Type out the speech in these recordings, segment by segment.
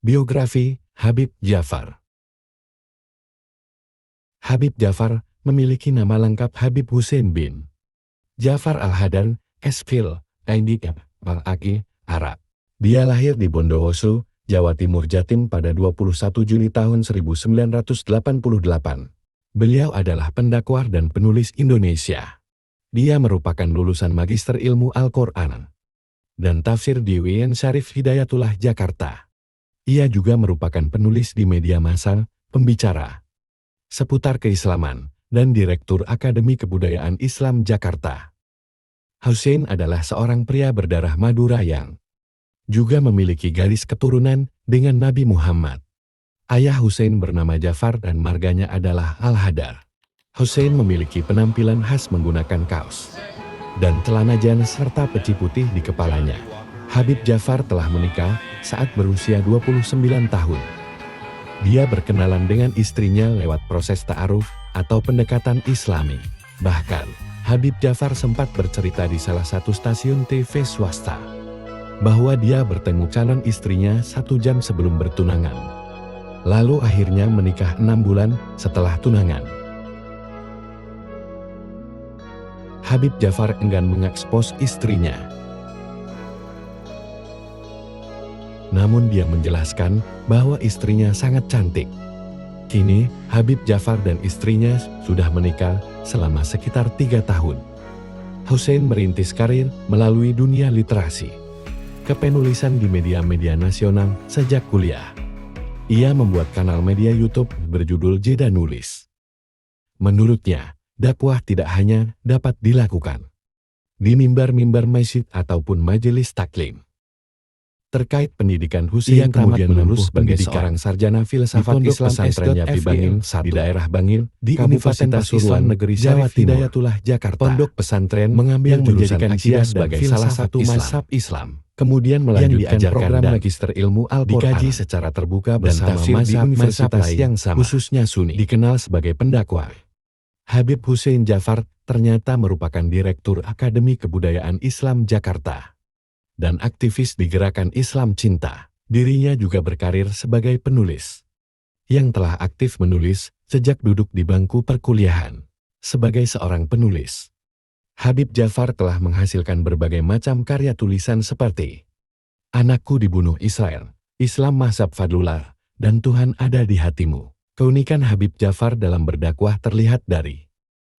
Biografi Habib Ja'far. Habib Ja'far memiliki nama lengkap Habib Hussein bin Ja'far Al-Hadan, Esfil, Indikab, Al-Aki, Arab. Dia lahir di Bondowoso, Jawa Timur Jatim pada 21 Juni tahun 1988. Beliau adalah pendakwah dan penulis Indonesia. Dia merupakan lulusan Magister Ilmu Al-Quran dan Tafsir di UIN Syarif Hidayatullah Jakarta. Ia juga merupakan penulis di media massa, pembicara seputar keislaman, dan Direktur Akademi Kebudayaan Islam Jakarta. Hussein adalah seorang pria berdarah Madura yang juga memiliki garis keturunan dengan Nabi Muhammad. Ayah Hussein bernama Ja'far dan marganya adalah Al-Hadar. Hussein memiliki penampilan khas menggunakan kaos dan celana jeans serta peci putih di kepalanya. Habib Ja'far telah menikah saat berusia 29 tahun. Dia berkenalan dengan istrinya lewat proses ta'aruf atau pendekatan Islami. Bahkan, Habib Ja'far sempat bercerita di salah satu stasiun TV swasta bahwa dia bertemu calon istrinya 1 jam sebelum bertunangan. Lalu akhirnya menikah 6 bulan setelah tunangan. Habib Ja'far enggan mengekspos istrinya. Namun dia menjelaskan bahwa istrinya sangat cantik. Kini, Habib Ja'far dan istrinya sudah menikah selama sekitar 3 tahun. Hussein merintis karir melalui dunia literasi, kepenulisan di media-media nasional sejak kuliah. Ia membuat kanal media YouTube berjudul Jeda Nulis. Menurutnya, dakwah tidak hanya dapat dilakukan di mimbar-mimbar masjid ataupun majelis taklim. Terkait pendidikan, Hussein kemudian menempuh sebagai seorang sarjana filsafat Islam pesantrennya di Bangil, di daerah Bangil, di Universitas Islam Negeri Jawa Hidayatullah Jakarta. Pondok pesantren mengambil jurusan akidah sebagai salah satu mazhab Islam. Kemudian melanjutkan program Magister Ilmu Al-Quran, dikaji secara terbuka bersama mazhab yang sama, khususnya Sunni, dikenal sebagai pendakwah. Habib Hussein Ja'far ternyata merupakan Direktur Akademi Kebudayaan Islam Jakarta dan aktivis di Gerakan Islam Cinta. Dirinya juga berkarir sebagai penulis yang telah aktif menulis sejak duduk di bangku perkuliahan. Sebagai seorang penulis, Habib Ja'far telah menghasilkan berbagai macam karya tulisan seperti Anakku Dibunuh Israel, Islam Mazhab Fadlullah, dan Tuhan Ada di Hatimu. Keunikan Habib Ja'far dalam berdakwah terlihat dari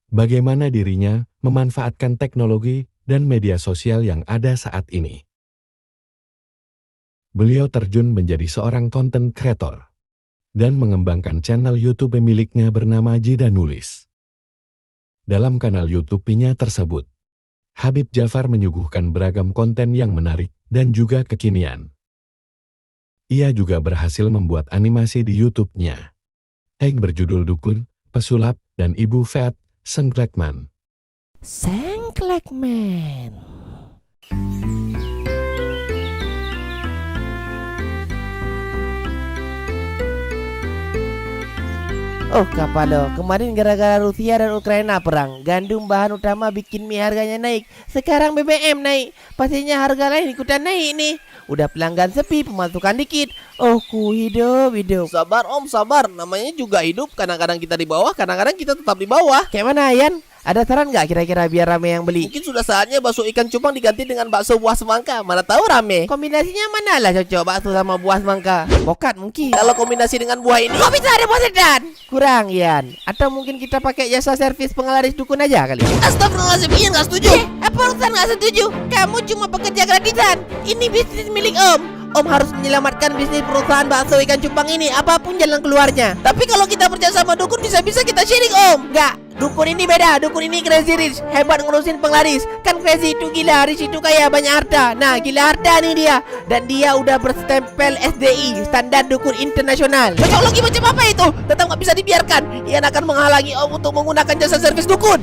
bagaimana dirinya memanfaatkan teknologi dan media sosial yang ada saat ini. Beliau terjun menjadi seorang konten kreator dan mengembangkan channel YouTube miliknya bernama Jeda Nulis. Dalam kanal YouTube-nya tersebut, Habib Ja'far menyuguhkan beragam konten yang menarik dan juga kekinian. Ia juga berhasil membuat animasi di YouTube-nya yang berjudul Dukun, Pesulap, dan Ibu Feat, Sengklekman. Sengklekman. Oh kapalo, kemarin gara-gara Rusia dan Ukraina perang, gandum bahan utama bikin mie harganya naik. Sekarang BBM naik, pastinya harga lain ikutan naik nih. Udah pelanggan sepi, pemasukan dikit. Oh ku hidup. Sabar om, sabar. Namanya juga hidup. Kadang-kadang kita di bawah, kadang-kadang kita tetap di bawah. Kayak mana Yan? Ada saran nggak kira-kira biar rame yang beli? Mungkin sudah saatnya bakso ikan cupang diganti dengan bakso buah semangka. Mana tahu rame. Kombinasinya mana lah cocok bakso sama buah semangka? Bokat mungkin. Kalau kombinasi dengan buah ini, kok bisa ada buah sedan? Kurang Yan. Atau mungkin kita pakai jasa servis penglaris dukun aja kali. Astagfirullahaladzim, Ian nggak setuju. Apa urusan nggak setuju? Kamu cuma pekerja gratisan. Ini bisnis milik Om. Om harus menyelamatkan bisnis perusahaan bakso ikan cupang ini, apapun jalan keluarnya. Tapi kalau kita percaya sama dukun, bisa-bisa kita syirik om. Enggak, dukun ini beda. Dukun ini crazy rich, hebat ngurusin penglaris. Kan crazy itu gila, rich itu kaya, banyak harta. Nah, gila harta nih dia. Dan dia udah berstempel SDI, Standar Dukun Internasional. Teknologi macam apa itu? Tetap nggak bisa dibiarkan. Ian akan menghalangi om untuk menggunakan jasa servis dukun.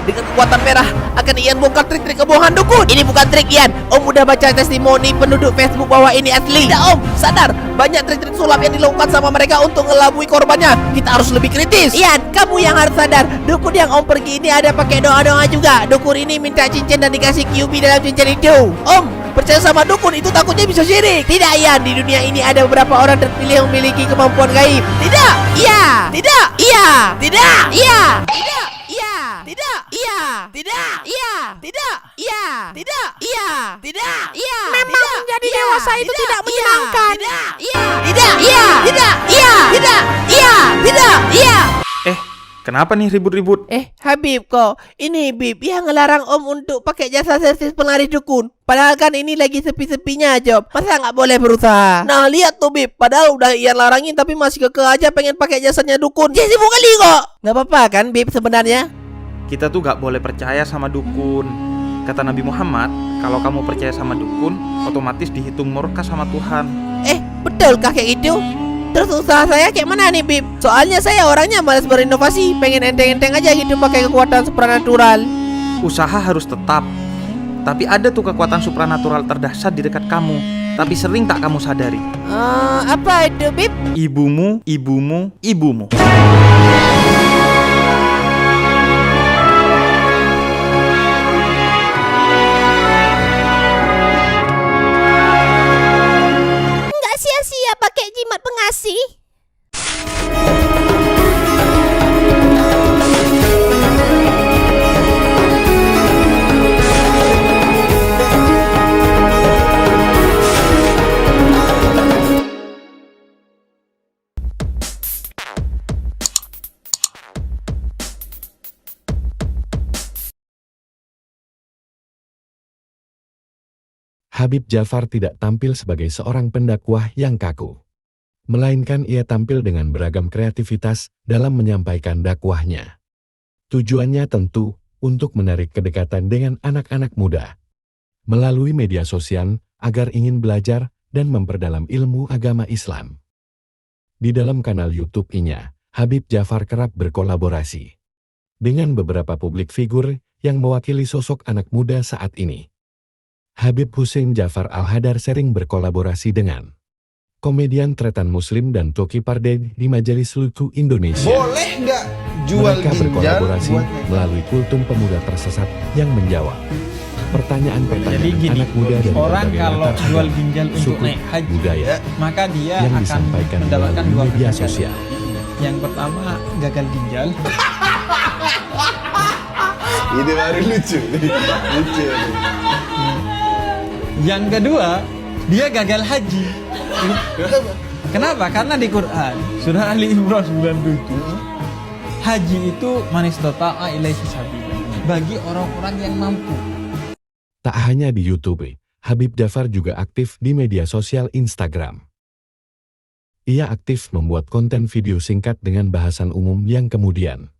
Dengan kekuatan merah akan Ian bongkar trik-trik kebohongan dukun. Ini bukan trik, Ian. Om udah baca testimoni penduduk Facebook bahwa ini asli. Tidak, Om, sadar. Banyak trik-trik sulap yang dilakukan sama mereka untuk ngelabui korbannya. Kita harus lebih kritis. Ian, kamu yang harus sadar. Dukun yang Om pergi ini ada pakai doa-doa juga. Dukun ini minta cincin dan dikasih QB dalam cincin itu. Om, percaya sama dukun itu takutnya bisa syirik. Tidak, Ian. Di dunia ini ada beberapa orang terpilih yang memiliki kemampuan gaib. Tidak. Iya. Tidak. Iya. Tidak. Iya. Tidak. Iya. Tidak. Iya. Tidak. Iya. Tidak. Iya. Tidak. Iya. Tidak. Iya. Memang menjadi dewasa itu tidak menyenangkan. Tidak. Iya. Tidak. Iya. Tidak. Iya. Tidak. Iya. Tidak. Iya. Kenapa nih ribut-ribut? Habib kok. Ini Bib yang ngelarang Om untuk pakai jasa servis penglaris dukun. Padahal kan ini lagi sepi-sepinya job. Masa nggak boleh berusaha? Nah, lihat tuh, Bib. Padahal udah Ian larangin tapi masih kekeh aja pengen pakai jasanya dukun. Dia sibuk kali kok. Nggak apa-apa kan Bib sebenarnya? Kita tuh gak boleh percaya sama dukun. Kata Nabi Muhammad, kalau kamu percaya sama dukun, otomatis dihitung murka sama Tuhan. Betul kayak gitu? Terus usaha saya kayak mana nih Bib? Soalnya saya orangnya malas berinovasi. Pengen enteng-enteng aja gitu pakai kekuatan supranatural. Usaha harus tetap. Tapi ada tuh kekuatan supranatural terdahsyat di dekat kamu, tapi sering tak kamu sadari. Apa itu Bib? Ibumu, ibumu, ibumu. Nggak sia-sia pakai jimat pengasih. Habib Jafar tidak tampil sebagai seorang pendakwah yang kaku. Melainkan ia tampil dengan beragam kreativitas dalam menyampaikan dakwahnya. Tujuannya tentu untuk menarik kedekatan dengan anak-anak muda. Melalui media sosial agar ingin belajar dan memperdalam ilmu agama Islam. Di dalam kanal YouTube-nya, Habib Jafar kerap berkolaborasi dengan beberapa publik figur yang mewakili sosok anak muda saat ini. Habib Hussein Jafar Al-Hadar sering berkolaborasi dengan komedian Tretan Muslim dan Toki Pardede di Majelis Lucu Indonesia. Boleh nggak jual Mereka ginjal berkolaborasi buat melalui Kultum Pemuda Tersesat yang menjawab pertanyaan-pertanyaan Jadi gini, anak muda dari orang berbagai kalau latar jual agama, ginjal untuk suku, naik haji, budaya maka dia yang akan disampaikan mendapatkan melalui dua media kegagalan. sosial. Yang pertama gagal ginjal, ini baru lucu lucu. yang kedua dia gagal haji. Kenapa? Karena di Quran surah Ali Imran 97 haji itu man istata'a ilaihi sabila, bagi orang-orang yang mampu. Tak hanya di YouTube, Habib Jafar juga aktif di media sosial Instagram. Ia aktif membuat konten video singkat dengan bahasan umum yang kemudian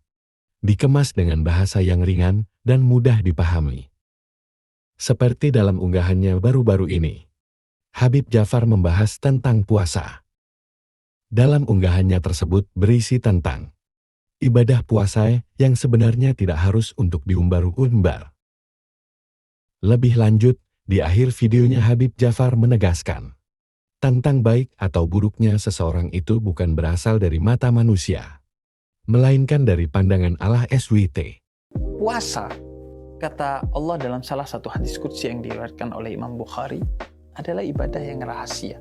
dikemas dengan bahasa yang ringan dan mudah dipahami. Seperti dalam unggahannya baru-baru ini, Habib Jafar membahas tentang puasa. Dalam unggahannya tersebut berisi tentang ibadah puasa yang sebenarnya tidak harus untuk diumbar-umbar. Lebih lanjut, di akhir videonya Habib Jafar menegaskan, tentang baik atau buruknya seseorang itu bukan berasal dari mata manusia, melainkan dari pandangan Allah SWT. Puasa, kata Allah dalam salah satu hadis qudsi yang diriwayatkan oleh Imam Bukhari, adalah ibadah yang rahasia.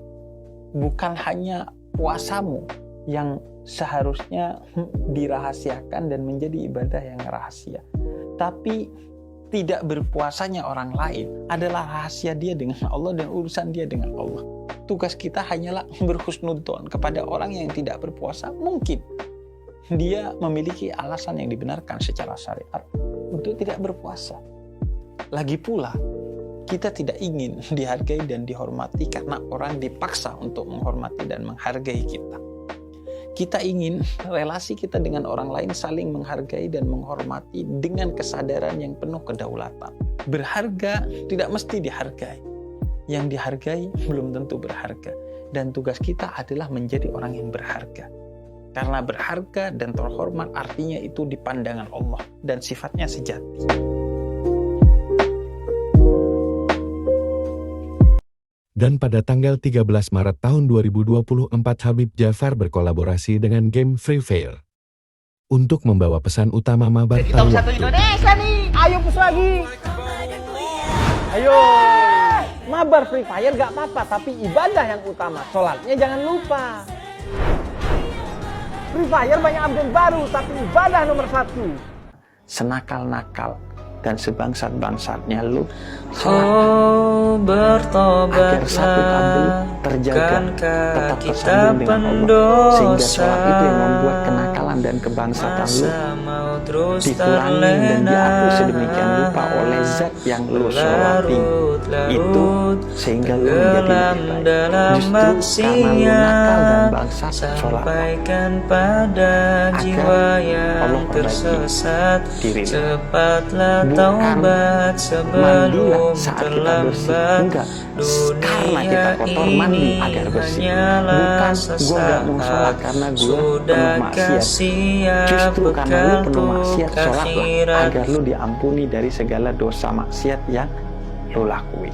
Bukan hanya puasamu yang seharusnya dirahasiakan dan menjadi ibadah yang rahasia, tapi tidak berpuasanya orang lain adalah rahasia dia dengan Allah dan urusan dia dengan Allah. Tugas kita hanyalah berhusnudzon kepada orang yang tidak berpuasa. Mungkin dia memiliki alasan yang dibenarkan secara syariat untuk tidak berpuasa. Lagi pula, kita tidak ingin dihargai dan dihormati karena orang dipaksa untuk menghormati dan menghargai kita. Kita ingin relasi kita dengan orang lain saling menghargai dan menghormati dengan kesadaran yang penuh kedaulatan. Berharga tidak mesti dihargai. Yang dihargai belum tentu berharga. Dan tugas kita adalah menjadi orang yang berharga. Karena berharga dan terhormat artinya itu di pandangan Allah dan sifatnya sejati. Dan pada tanggal 13 Maret tahun 2024 Habib Jafar berkolaborasi dengan game Free Fire untuk membawa pesan utama mabar tahu waktu. Indonesia nih. Ayo push lagi. Ayo. Mabar Free Fire gak apa-apa, tapi ibadah yang utama. Sholatnya jangan lupa. Free Fire banyak update baru, tapi ibadah nomor 1. Senakal-nakal dan sebangsat-bangsatnya lu sholat agar satu kabel terjaga tetap tersambung dengan Allah, sehingga sholat itu yang membuat kenakalan dan kebangsatan lu dikurangi dan diatur sedemikian rupa oleh zat yang lu sholati itu, sehingga lu menjadi lebih baik. Justru karena lu nakal dan bangsat sholat agar Allah perbaiki diri lu. Bukan mandilah saat kita bersih, enggak, karena kita kotor mandi agar bersih. Bukan gue gak mau sholat karena gue penuh maksiat, justru karena lu penuh maksiat sholatlah agar lu diampuni dari segala dosa maksiat yang lu lakuin.